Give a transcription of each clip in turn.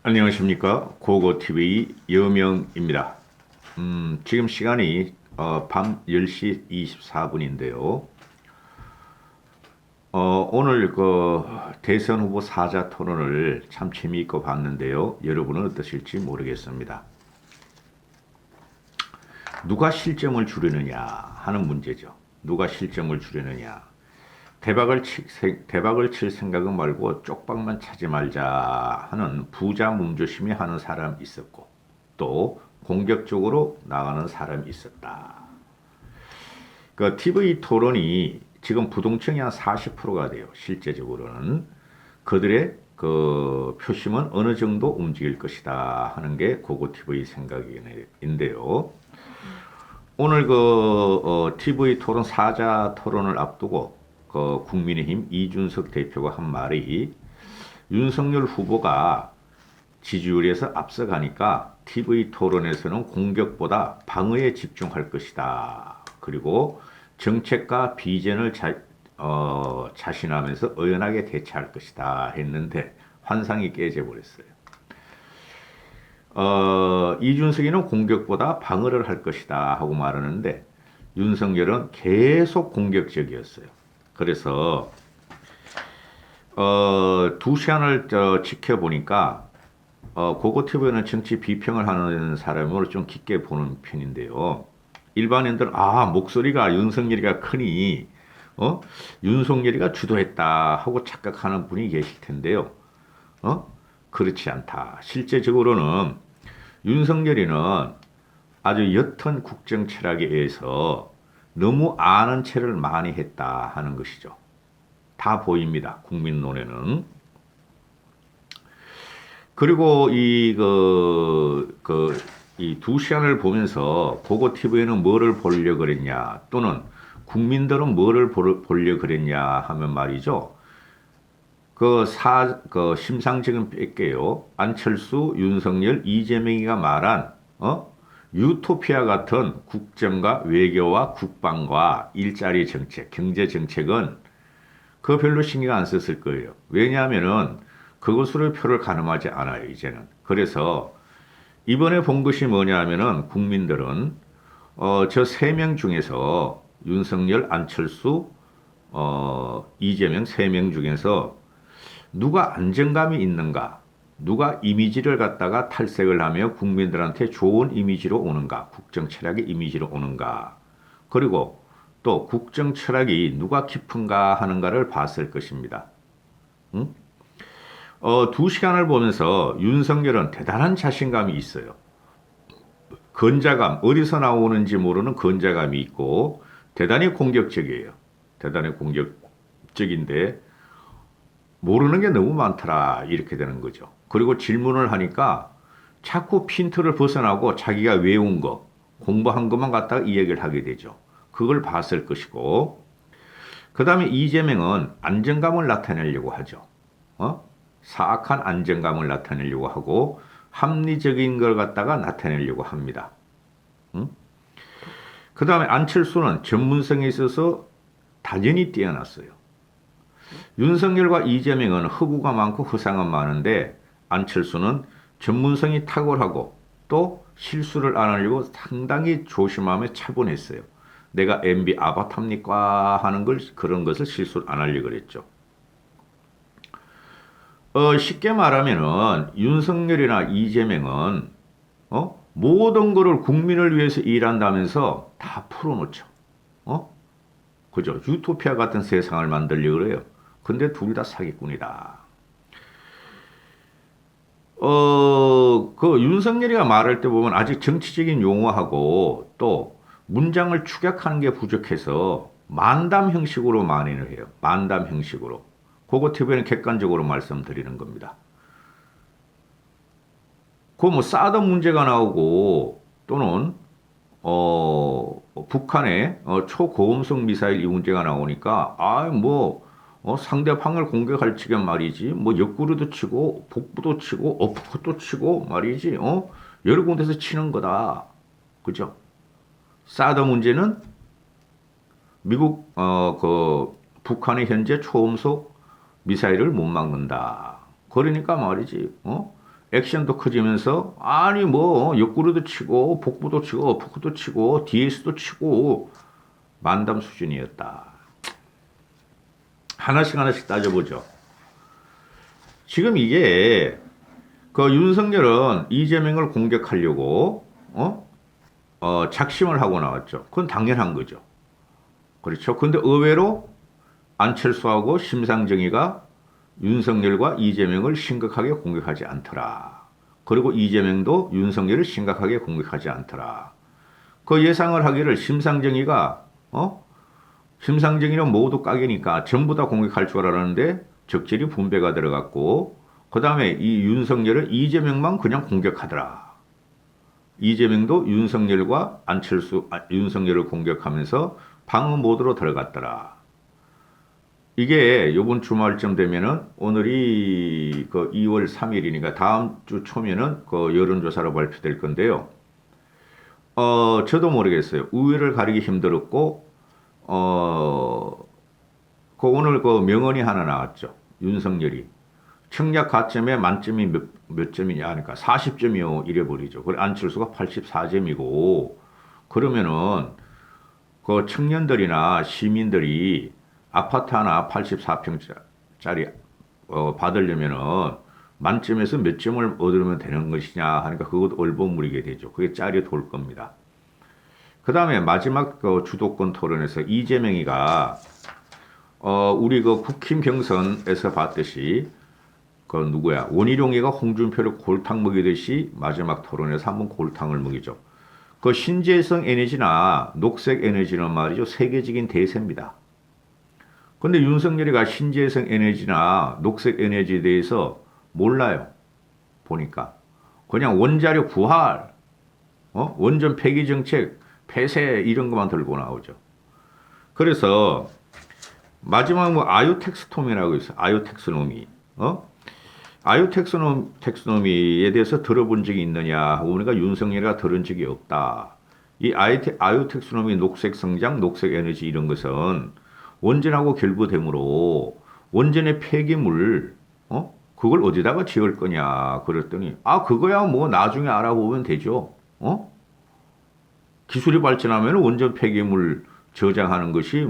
안녕하십니까. 고고TV 여명입니다. 지금 시간이 밤 10시 24분인데요. 오늘 그 대선 후보 사자 토론을 참 재미있고 봤는데요. 여러분은 어떠실지 모르겠습니다. 누가 실점을 줄이느냐 하는 문제죠. 누가 실점을 줄이느냐. 대박을 칠 생각은 말고 쪽박만 차지 말자 하는 부자 몸조심이 하는 사람이 있었고, 또 공격적으로 나가는 사람이 있었다. 그 TV 토론이 지금 부동층이 한 40%가 돼요. 실제적으로는 그들의 그 표심은 어느 정도 움직일 것이다 하는 게 고고 TV 생각인데요. 오늘 TV 토론 사자 토론을 앞두고 국민의힘 이준석 대표가 한 말이, 윤석열 후보가 지지율에서 앞서가니까 TV 토론에서는 공격보다 방어에 집중할 것이다. 그리고 정책과 비전을 자신하면서 의연하게 대처할 것이다 했는데 환상이 깨져버렸어요. 이준석이는 공격보다 방어를 할 것이다 하고 말하는데 윤석열은 계속 공격적이었어요. 그래서 두 시간을 지켜보니까 고고TV는 정치 비평을 하는 사람을 좀 깊게 보는 편인데요. 일반인들은 목소리가 윤석열이가 크니 윤석열이가 주도했다 하고 착각하는 분이 계실 텐데요. 그렇지 않다. 실제적으로는 윤석열이는 아주 옅은 국정 철학에 의해서 너무 아는 체를 많이 했다 하는 것이죠. 다 보입니다. 국민 눈에는. 그리고 이 두 시간을 보면서 고고TV에는 뭐를 보려고 그랬냐, 또는 국민들은 뭐를 보려고 그랬냐 하면 말이죠. 심상정은 뺄게요. 안철수, 윤석열, 이재명이가 말한, 유토피아 같은 국정과 외교와 국방과 일자리 정책, 경제 정책은 그거 별로 신경 안 썼을 거예요. 왜냐하면은 그것으로 표를 가늠하지 않아요, 이제는. 그래서 이번에 본 것이 뭐냐 하면은 국민들은 저 세 명 중에서 윤석열, 안철수, 이재명 세 명 중에서 누가 안정감이 있는가, 누가 이미지를 갖다가 탈색을 하며 국민들한테 좋은 이미지로 오는가, 국정 철학의 이미지로 오는가, 그리고 또 국정 철학이 누가 깊은가 하는가를 봤을 것입니다. 응? 두 시간을 보면서 윤석열은 대단한 자신감이 있어요. 건자감, 어디서 나오는지 모르는 건자감이 있고 대단히 공격적이에요. 대단히 공격적인데 모르는 게 너무 많더라 이렇게 되는 거죠. 그리고 질문을 하니까 자꾸 핀트를 벗어나고 자기가 외운 거, 공부한 것만 갖다가 이야기를 하게 되죠. 그걸 봤을 것이고, 그 다음에 이재명은 안정감을 나타내려고 하죠. 사악한 안정감을 나타내려고 하고 합리적인 걸 갖다가 나타내려고 합니다. 그 다음에 안철수는 전문성에 있어서 다연히 뛰어났어요. 윤석열과 이재명은 허구가 많고 허상은 많은데 안철수는 전문성이 탁월하고 또 실수를 안 하려고 상당히 조심하며 차분했어요. 내가 MB 아바타입니까 하는 걸, 그런 것을 실수를 안 하려고 그랬죠. 쉽게 말하면은 윤석열이나 이재명은 모든 것을 국민을 위해서 일한다면서 다 풀어놓죠. 그죠? 유토피아 같은 세상을 만들려고 그래요. 근데 둘 다 사기꾼이다. 윤석열이가 말할 때 보면 아직 정치적인 용어하고 또 문장을 축약하는 게 부족해서 만담 형식으로 만연을 해요. 만담 형식으로. 그거 TV는 객관적으로 말씀드리는 겁니다. 사드 문제가 나오고 또는 북한의 초고음속 미사일 이 문제가 나오니까 상대방을 공격할 지금 말이지 옆구리도 치고 복부도 치고 어퍼컷도 치고 말이지 여러 군데서 치는 거다. 그죠? 사드 문제는 미국 북한의 현재 초음속 미사일을 못 막는다. 그러니까 말이지 액션도 커지면서 아니 뭐 옆구리도 치고 복부도 치고 어퍼컷도 치고 DS도 치고 만담 수준이었다. 하나씩 하나씩 따져보죠. 지금 이게 그 윤석열은 이재명을 공격하려고 작심을 하고 나왔죠. 그건 당연한 거죠. 그렇죠. 근데 의외로 안철수하고 심상정이가 윤석열과 이재명을 심각하게 공격하지 않더라. 그리고 이재명도 윤석열을 심각하게 공격하지 않더라. 그 예상을 하기를 심상정이가 심상정이는 모두 까기니까 전부 다 공격할 줄 알았는데 적절히 분배가 들어갔고 그 다음에 이 윤석열을 이재명만 그냥 공격하더라. 이재명도 윤석열과 윤석열을 공격하면서 방어 모드로 들어갔더라. 이게 요번 주말쯤 되면은 오늘이 그 2월 3일이니까 다음 주 초면은 그 여론조사로 발표될 건데요. 저도 모르겠어요. 우위를 가리기 힘들었고, 그 오늘 그 명언이 하나 나왔죠. 윤석열이. 청약 가점에 만점이 몇 점이냐 하니까 40점이요. 이래버리죠. 그래, 안철수가 84점이고, 그러면은 그 청년들이나 시민들이 아파트 하나 84평짜리 받으려면은 만점에서 몇 점을 얻으면 되는 것이냐 하니까 그것도 얼버무리게 되죠. 그게 짤이 돌 겁니다. 그 다음에 마지막 그 주도권 토론에서 이재명이가 우리 그 국힘 경선에서 봤듯이 그 누구야 원희룡이가 홍준표를 골탕 먹이듯이 마지막 토론에서 한번 골탕을 먹이죠. 그 신재생 에너지나 녹색 에너지는 말이죠 세계적인 대세입니다. 근데 윤석열이가 신재생 에너지나 녹색 에너지에 대해서 몰라요. 보니까. 그냥 원자력 부활, 원전 폐기 정책, 폐쇄 이런 것만 들고 나오죠. 그래서 마지막 뭐 아유텍스톰이라고 있어요. 아유텍스노미. 아유텍스노미에 대해서 들어본 적이 있느냐? 우리가 윤석열이가 들은 적이 없다. 이 아유텍스노미 녹색 성장, 녹색 에너지 이런 것은 원전하고 결부되므로 원전의 폐기물, 그걸 어디다가 지을 거냐 그랬더니 그거야 뭐 나중에 알아보면 되죠. 기술이 발전하면 원전 폐기물 저장하는 것이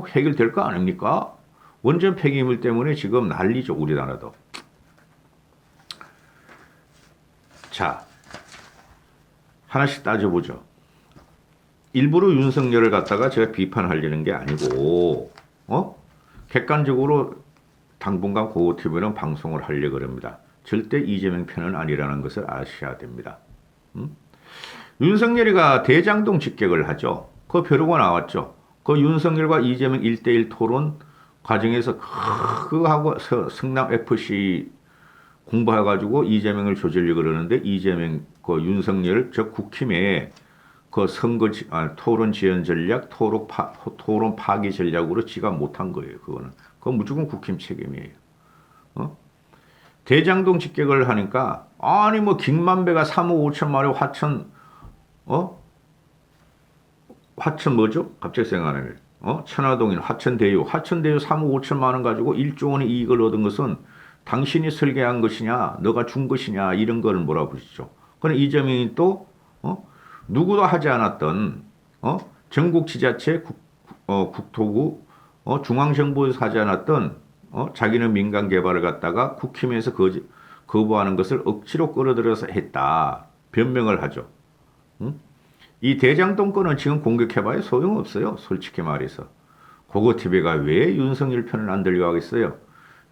해결될 거 아닙니까? 원전 폐기물 때문에 지금 난리죠 우리나라도. 자, 하나씩 따져보죠. 일부러 윤석열을 갖다가 제가 비판하려는 게 아니고, 객관적으로 당분간 고고TV는 방송을 하려고 합니다. 절대 이재명 편은 아니라는 것을 아셔야 됩니다. 윤석열이가 대장동 직격을 하죠. 그 벼르고 나왔죠. 그 윤석열과 이재명 1대1 토론 과정에서 그거하고 성남FC 공부해가지고 이재명을 조지려고 그러는데 이재명, 그 윤석열, 저 국힘에 그 토론 지연 전략, 토론 파기 전략으로 지가 못한 거예요. 그거는. 그건 무조건 국힘 책임이에요. 대장동 직격을 하니까, 아니, 뭐, 김만배가 3억 5천만 원 화천 뭐죠? 갑자기 생각나네. 천화동인 화천대유 3억 5천만 원 가지고 1조 원의 이익을 얻은 것은 당신이 설계한 것이냐, 너가 준 것이냐, 이런 거를 몰아보시죠. 그럼 이재명이 또, 누구도 하지 않았던 전국 지자체 국토부 중앙정부에서 하지 않았던 자기는 민간 개발을 갖다가 국힘에서 거부하는 것을 억지로 끌어들여서 했다. 변명을 하죠. 이 대장동 건은 지금 공격해봐야 소용없어요. 솔직히 말해서. 고고TV가 왜 윤석열 편을 안 들고 하겠어요?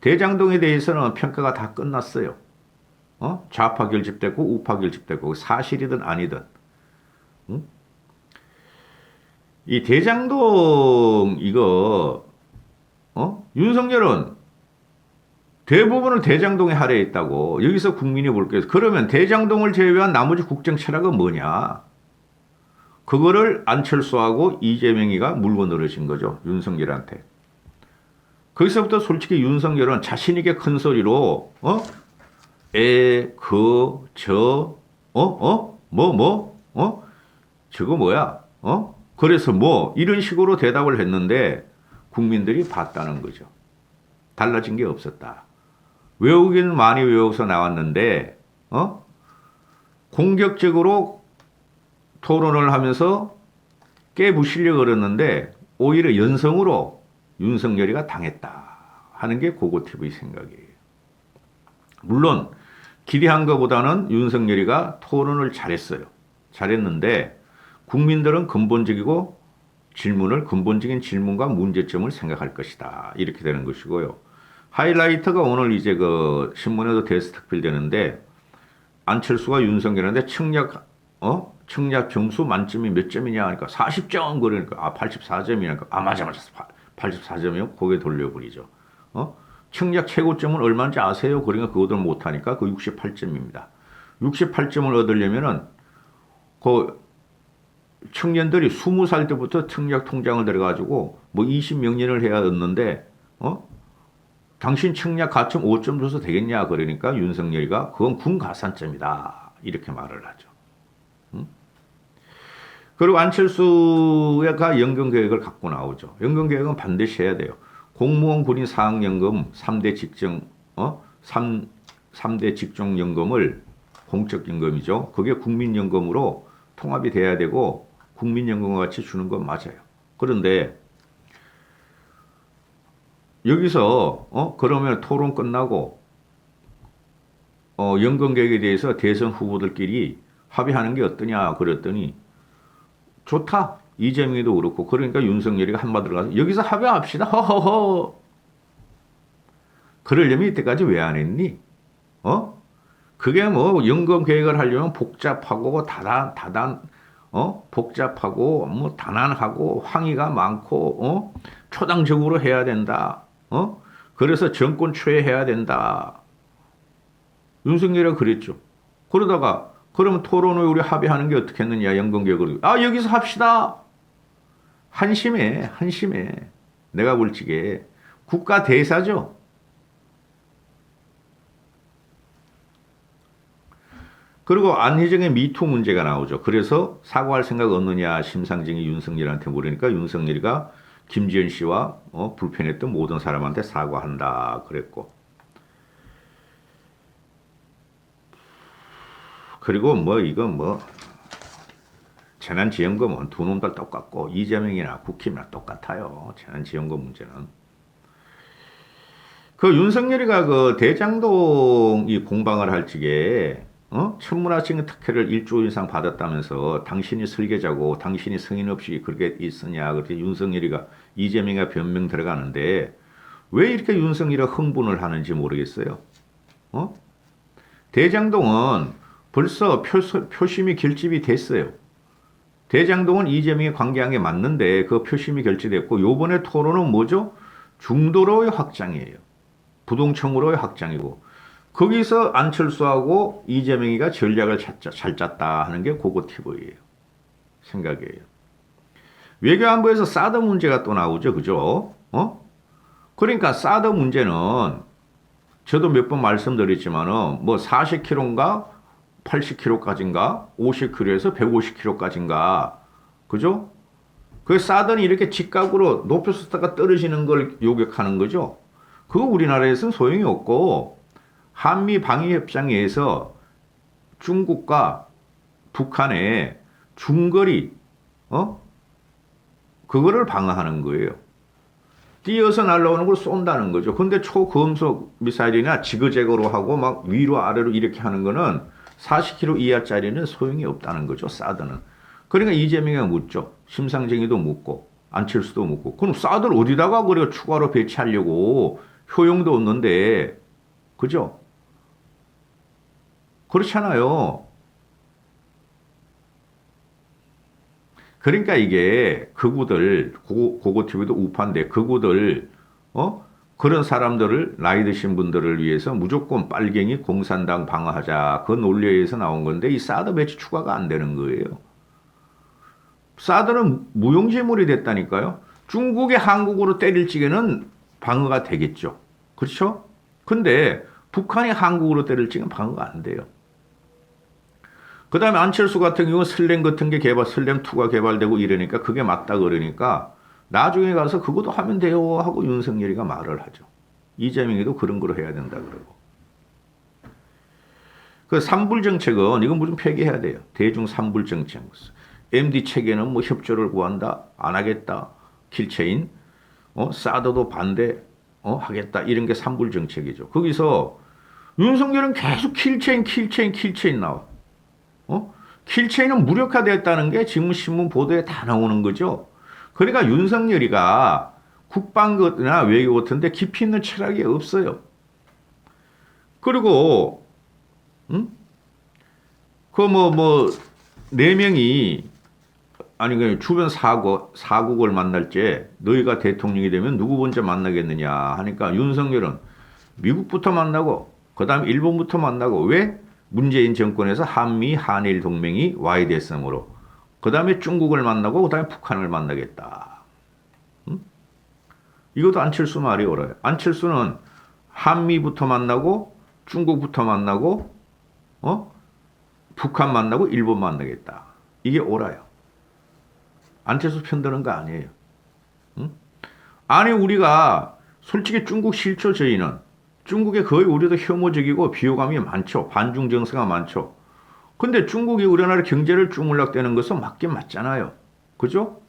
대장동에 대해서는 평가가 다 끝났어요. 좌파 결집됐고 우파 결집됐고 사실이든 아니든. 이 대장동 이거 윤석열은 대부분을 대장동에 할애했다고 여기서 국민이 볼 거예요. 그러면 대장동을 제외한 나머지 국정 철학은 뭐냐? 그거를 안철수하고 이재명이가 물고 늘어진 거죠. 윤석열한테. 거기서부터 솔직히 윤석열은 자신있게 큰 소리로 저거 뭐야? 그래서 뭐 이런 식으로 대답을 했는데 국민들이 봤다는 거죠. 달라진 게 없었다. 외우기는 많이 외워서 나왔는데 어? 공격적으로 토론을 하면서 깨부시려고 그랬는데 오히려 연성으로 윤석열이가 당했다 하는 게 고고TV 생각이에요. 물론 기대한 것보다는 윤석열이가 토론을 잘했어요. 잘했는데 국민들은 근본적인 질문과 문제점을 생각할 것이다. 이렇게 되는 것이고요. 하이라이트가 오늘 이제 그 신문에도 데스크필 되는데 안철수가 윤석열한테 청약 점수 만점이 몇 점이냐 하니까 40점 그러니까 84점이니까 맞아 84점이요. 고개 돌려버리죠. 청약 최고점은 얼마인지 아세요? 그러니까 그거들 못하니까 그 68점입니다. 68점을 얻으려면은 그 청년들이 20살 때부터 청약 통장을 들어가지고 뭐 20몇 년을 해야 얻는데 당신 청약 가점 5점 줘서 되겠냐 그러니까 윤석열이가 그건 군 가산점이다 이렇게 말을 하죠. 그리고 안철수가 연금계획을 갖고 나오죠. 연금계획은 반드시 해야 돼요. 공무원 군인 사학연금 3대 직종 3대 직종연금을 공적연금이죠. 그게 국민연금으로 통합이 돼야 되고 국민연금과 같이 주는 건 맞아요. 그런데 여기서 그러면 토론 끝나고 연금계획에 대해서 대선 후보들끼리 합의하는 게 어떠냐 그랬더니 좋다. 이재명이도 그렇고 그러니까 윤석열이가 한마디로 가서 여기서 합의합시다. 허허허. 그러려면 이때까지 왜 안 했니? 그게 뭐 연금 계획을 하려면 복잡하고 복잡하고 뭐 단안하고 항의가 많고 초당적으로 해야 된다. 그래서 정권 초회해야 된다. 윤석열이가 그랬죠. 그러다가 그러면 토론 후에 우리 합의하는 게 어떻게 했느냐 연금 계획을 여기서 합시다. 한심해. 내가 볼 적에 국가 대사죠. 그리고 안희정의 미투 문제가 나오죠. 그래서 사과할 생각 없느냐 심상정이 윤석열한테 물으니까 윤석열이가 김지현 씨와 불편했던 모든 사람한테 사과한다 그랬고 그리고 재난지원금은 두 놈들 똑같고 이재명이나 국힘이나 똑같아요. 재난지원금 문제는. 그 윤석열이가 그 대장동 이 공방을 할 적에 천문학적인 특혜를 1조 이상 받았다면서 당신이 설계자고 당신이 승인 없이 그렇게 있으냐 그렇게 윤석열이가 이재명이가 변명 들어가는데 왜 이렇게 윤석열이가 흥분을 하는지 모르겠어요. 대장동은 벌써 표심이 결집이 됐어요. 대장동은 이재명이 관계한 게 맞는데 그 표심이 결집됐고 요번에 토론은 뭐죠? 중도로의 확장이에요. 부동층으로의 확장이고 거기서 안철수하고 이재명이가 전략을 잘 짰다 하는 게 고고TV예요. 생각이에요. 외교안보에서 사드 문제가 또 나오죠. 그죠? 그러니까 사드 문제는 저도 몇 번 말씀드렸지만은 뭐 40km인가 80km까지인가 50km에서 150km까지인가 그죠? 그 사드는 이렇게 직각으로 높여서다가 떨어지는 걸 요격하는 거죠. 그거 우리나라에서는 소용이 없고 한미 방위협정에서 중국과 북한의 중거리 그거를 방어하는 거예요. 뛰어서 날아오는 걸 쏜다는 거죠. 근데 초고음속 미사일이나 지그재그로 하고 막 위로 아래로 이렇게 하는 거는 40km 이하짜리는 소용이 없다는 거죠. 사드는. 그러니까 이재명이가 묻죠. 심상정이도 묻고 안철수도 묻고 그럼 사드를 어디다가 그래 추가로 배치하려고 효용도 없는데 그죠? 그렇잖아요. 그러니까 이게 극우들 고고TV도 우파인데 극우들 그런 사람들을 나이 드신 분들을 위해서 무조건 빨갱이 공산당 방어하자 그 논리에서 나온 건데 이 사드 배치 추가가 안 되는 거예요. 사드는 무용지물이 됐다니까요. 중국이 한국으로 때릴 적에는 방어가 되겠죠. 그렇죠? 근데 북한이 한국으로 때릴 적은 방어가 안 돼요. 그 다음에 안철수 같은 경우는 슬램 같은 게 슬램2가 개발되고 이러니까 그게 맞다 그러니까 나중에 가서 그것도 하면 돼요 하고 윤석열이가 말을 하죠. 이재명이도 그런 거로 해야 된다 그러고. 그 삼불 정책은 이건 무슨 폐기해야 돼요. 대중 삼불 정책. MD 체계는 뭐 협조를 구한다, 안 하겠다, 킬체인, 사드도 반대, 하겠다 이런 게 삼불 정책이죠. 거기서 윤석열은 계속 킬체인 나와. 킬체인은 무력화됐다는 게 지금 신문 보도에 다 나오는 거죠. 그러니까 윤석열이가 국방이나 외교 같은데 깊이 있는 철학이 없어요. 그리고 네 명이 아니 그 주변 사국을 만날 때 너희가 대통령이 되면 누구 먼저 만나겠느냐 하니까 윤석열은 미국부터 만나고 그다음 일본부터 만나고 왜? 문재인 정권에서 한미 한일 동맹이 와야 됐으므로 그다음에 중국을 만나고 그다음에 북한을 만나겠다. 이것도 안철수 말이 옳아요. 안철수는 한미부터 만나고 중국부터 만나고 북한 만나고 일본 만나겠다. 이게 옳아요. 안철수 편드는 거 아니에요. 아니 우리가 솔직히 중국 싫죠. 저희는. 중국에 거의 우리도 혐오적이고 비호감이 많죠. 반중 정서가 많죠. 근데 중국이 우리나라 경제를 주물럭대는 것은 맞긴 맞잖아요. 그죠?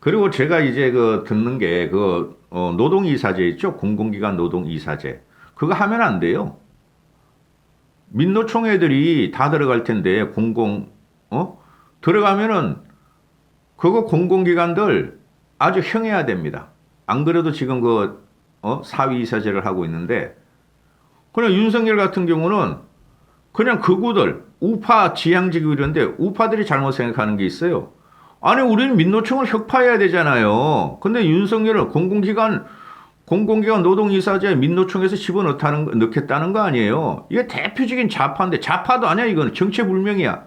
그리고 제가 이제 듣는 게 노동이사제 있죠? 공공기관 노동이사제. 그거 하면 안 돼요. 민노총 애들이 다 들어갈 텐데 들어가면은 그거 공공기관들 아주 형해야 됩니다. 안 그래도 지금 사위이사제를 하고 있는데 그냥 윤석열 같은 경우는 그냥 극우들 우파 지향적이고 이런데 우파들이 잘못 생각하는 게 있어요. 아니 우리는 민노총을 혁파해야 되잖아요. 근데 윤석열은 공공기관 노동이사제 민노총에서 집어넣겠다는 거 아니에요. 이게 대표적인 좌파인데 좌파도 아니야. 이거는 정체불명이야.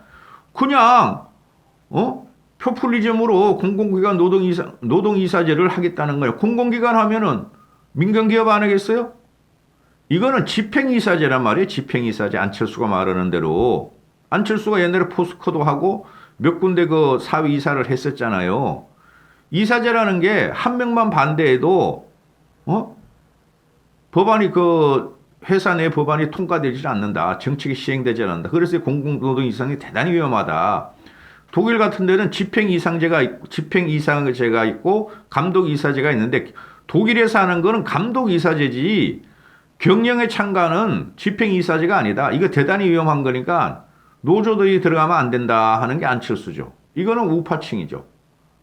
그냥 포퓰리즘으로 공공기관 노동이사제를 하겠다는 거예요. 공공기관 하면은 민간기업 안 하겠어요? 이거는 집행이사제란 말이에요. 집행이사제. 안철수가 말하는 대로. 안철수가 옛날에 포스코도 하고 몇 군데 사위이사를 했었잖아요. 이사제라는 게 한 명만 반대해도 법안이 회사 내 법안이 통과되지 않는다. 정책이 시행되지 않는다. 그래서 공공노동이사장이 대단히 위험하다. 독일 같은 데는 집행이사제가 있고 감독이사제가 있는데 독일에서 하는 거는 감독이사제지 경영에 참가는 집행이사제가 아니다. 이거 대단히 위험한 거니까 노조들이 들어가면 안 된다 하는 게 안철수죠. 이거는 우파층이죠.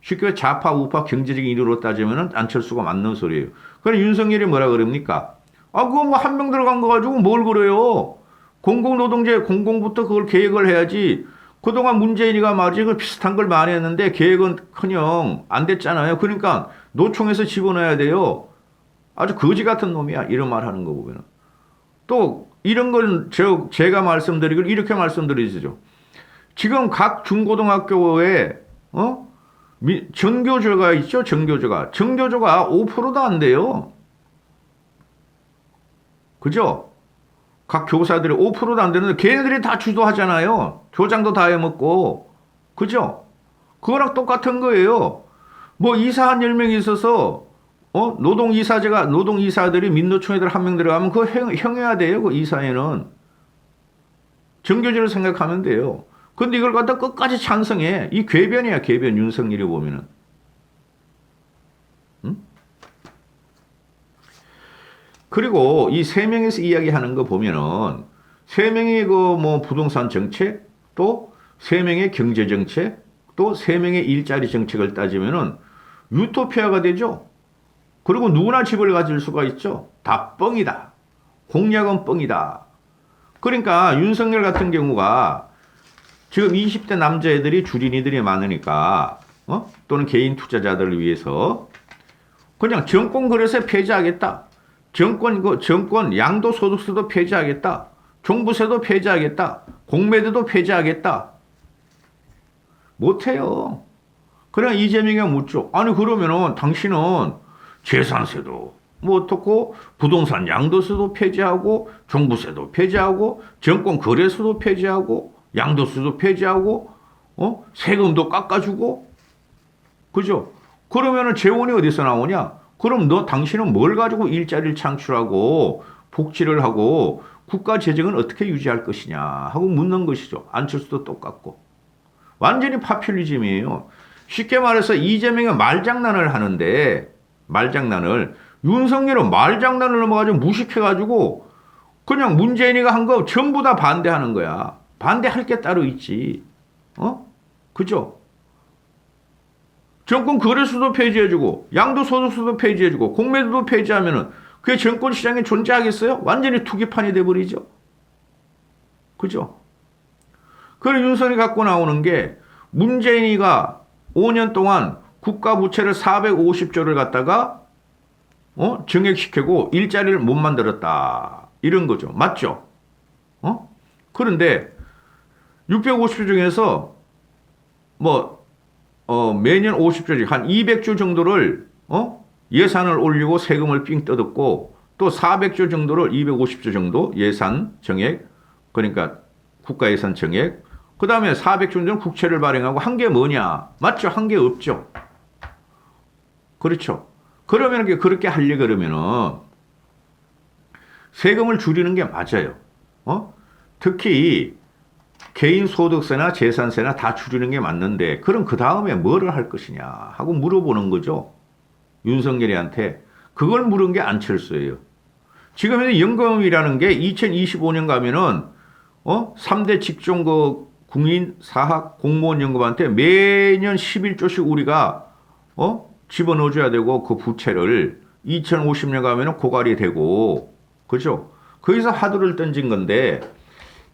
쉽게 좌파 우파 경제적인 이유로 따지면 안철수가 맞는 소리예요. 그럼 윤석열이 뭐라 그럽니까? 그거 뭐 한 명 들어간 거 가지고 뭘 그래요? 공공노동제 공공부터 그걸 계획을 해야지. 그동안 문재인이가 말이지 그 비슷한 걸 많이 했는데 계획은 커녕 안 됐잖아요. 그러니까 노총에서 집어넣어야 돼요. 아주 거지 같은 놈이야. 이런 말 하는 거 보면은. 또 이런 건 제가 말씀드리고 이렇게 말씀드리죠. 지금 각 중고등학교에 전교조가 있죠. 전교조가 5%도 안 돼요. 그죠? 각 교사들이 5%도 안 되는데 걔네들이 다 주도하잖아요. 교장도 다 해먹고. 그죠? 그거랑 똑같은 거예요. 뭐 이사 한 10명이 있어서 노동이사들이 민노총 애들 한 명 들어가면 그거 형해야 돼요. 그 이사에는. 정교조를 생각하면 돼요. 근데 이걸 갖다 끝까지 찬성해. 이 궤변이야, 궤변. 윤석열이 보면은. 그리고 이 세 명에서 이야기하는 거 보면은 세 명의 부동산 정책, 또 세 명의 경제 정책, 또 세 명의 일자리 정책을 따지면은 유토피아가 되죠. 그리고 누구나 집을 가질 수가 있죠. 다 뻥이다. 공약은 뻥이다. 그러니까 윤석열 같은 경우가 지금 20대 남자애들이 주린이들이 많으니까 또는 개인 투자자들을 위해서 그냥 정권 거래세 폐지하겠다. 정권 양도소득세도 폐지하겠다. 종부세도 폐지하겠다. 공매도도 폐지하겠다. 못해요. 그냥 이재명이 묻죠. 아니 그러면은 당신은 재산세도 뭐 어떻고 부동산 양도세도 폐지하고 종부세도 폐지하고 정권 거래소도 폐지하고 양도세도 폐지하고 세금도 깎아주고 그죠? 그러면은 재원이 어디서 나오냐? 그럼 당신은 뭘 가지고 일자리를 창출하고 복지를 하고 국가 재정은 어떻게 유지할 것이냐 하고 묻는 것이죠. 안철수도 똑같고. 완전히 파퓰리즘이에요. 쉽게 말해서 이재명이 말장난을 하는데 말장난을 윤석열은 말장난을 넘어가지고 무식해가지고 그냥 문재인이가 한 거 전부 다 반대하는 거야. 반대할 게 따로 있지. 그죠? 정권 거래소도 폐지해주고 양도소득세도 폐지해주고 공매도도 폐지하면은 그게 정권시장에 존재하겠어요? 완전히 투기판이 돼버리죠. 그죠? 그래 윤석열이 갖고 나오는 게 문재인이가 5년 동안 국가 부채를 450조를 갖다가 증액시키고 일자리를 못 만들었다. 이런 거죠. 맞죠? 그런데 650조 중에서 매년 50조씩 한 200조 정도를 예산을 올리고 세금을 삥 뜯었고 또 400조 정도를 250조 정도 예산 정액 그러니까 국가 예산 정액 그 다음에 400조 정도는 국채를 발행하고 한 게 뭐냐? 맞죠? 한 게 없죠. 그렇죠. 그러면 그렇게 하려 그러면은 세금을 줄이는 게 맞아요. 특히 개인 소득세나 재산세나 다 줄이는 게 맞는데 그럼 그 다음에 뭐를 할 것이냐 하고 물어보는 거죠. 윤석열이한테 그걸 물은 게 안철수예요. 지금 현재 연금이라는 게 2025년 가면은 3대 직종 국민 사학 공무원 연금한테 매년 11조씩 우리가 집어넣어줘야 되고 그 부채를 2050년 가면은 고갈이 되고 그죠? 거기서 화두를 던진 건데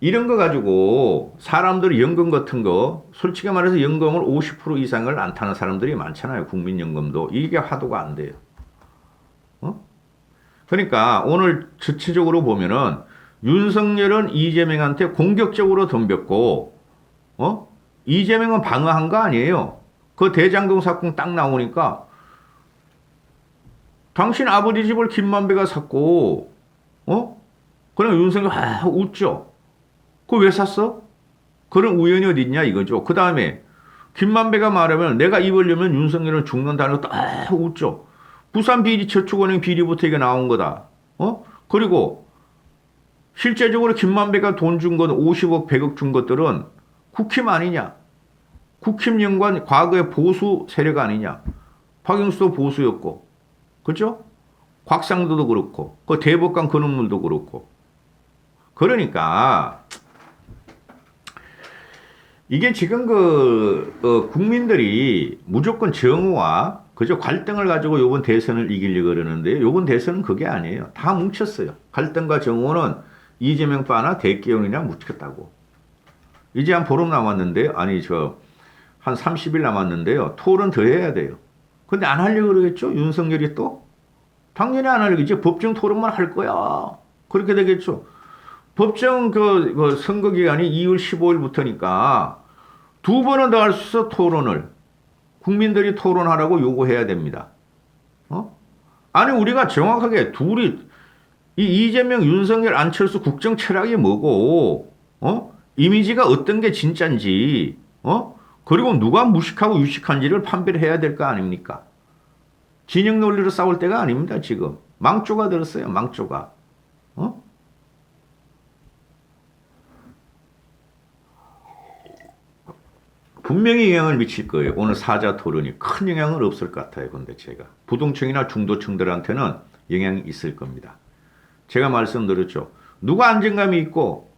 이런 거 가지고 사람들이 연금 같은 거 솔직히 말해서 연금을 50% 이상을 안 타는 사람들이 많잖아요. 국민연금도. 이게 화두가 안 돼요. 그러니까 오늘 전체적으로 보면은 윤석열은 이재명한테 공격적으로 덤볐고 이재명은 방어한 거 아니에요. 그 대장동 사건 딱 나오니까 당신 아버지 집을 김만배가 샀고 그냥 윤석열 웃죠. 그거 왜 샀어? 그런 우연이 어디 있냐 이거죠. 그 다음에 김만배가 말하면 내가 입으려면 윤석열은 죽는다는 거 딱 웃죠. 부산 비리 저축은행 비리부터 이게 나온 거다. 그리고 실제적으로 김만배가 돈 준 건 50억 100억 준 것들은 국힘 아니냐. 국힘 연관 과거의 보수 세력 아니냐. 박영수도 보수였고 그죠? 곽상도도 그렇고 그 대법관 그놈들도 그렇고 그러니까 이게 지금 국민들이 무조건 정의와 그저 갈등을 가지고 요번 대선을 이기려고 그러는데 요번 대선은 그게 아니에요. 다 뭉쳤어요. 갈등과 정의는 이재명 빠나 대기용이나 뭉쳤다고. 이제 한 보름 남았는데요. 한 30일 남았는데요. 토론 더 해야 돼요. 근데 안 하려고 그러겠죠? 윤석열이 또? 당연히 안 하려고. 이제 법정 토론만 할 거야. 그렇게 되겠죠. 법정 선거 기간이 2월 15일부터니까 2번은 더 할 수 있어 토론을. 국민들이 토론하라고 요구해야 됩니다. 아니 우리가 정확하게 둘이 이재명, 윤석열, 안철수 국정 철학이 뭐고 이미지가 어떤 게 진짠지 그리고 누가 무식하고 유식한지를 판별을 해야 될 거 아닙니까? 진영 논리로 싸울 때가 아닙니다. 지금 망조가 들었어요. 망조가. 분명히 영향을 미칠 거예요. 오늘 사자 토론이 큰 영향은 없을 것 같아요. 근데 제가 부동층이나 중도층들한테는 영향이 있을 겁니다. 제가 말씀드렸죠. 누가 안정감이 있고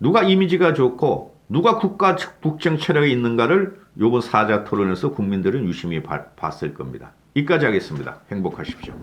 누가 이미지가 좋고 누가 국정 철학이 있는가를 이번 사자 토론에서 국민들은 유심히 봤을 겁니다. 여기까지 하겠습니다. 행복하십시오.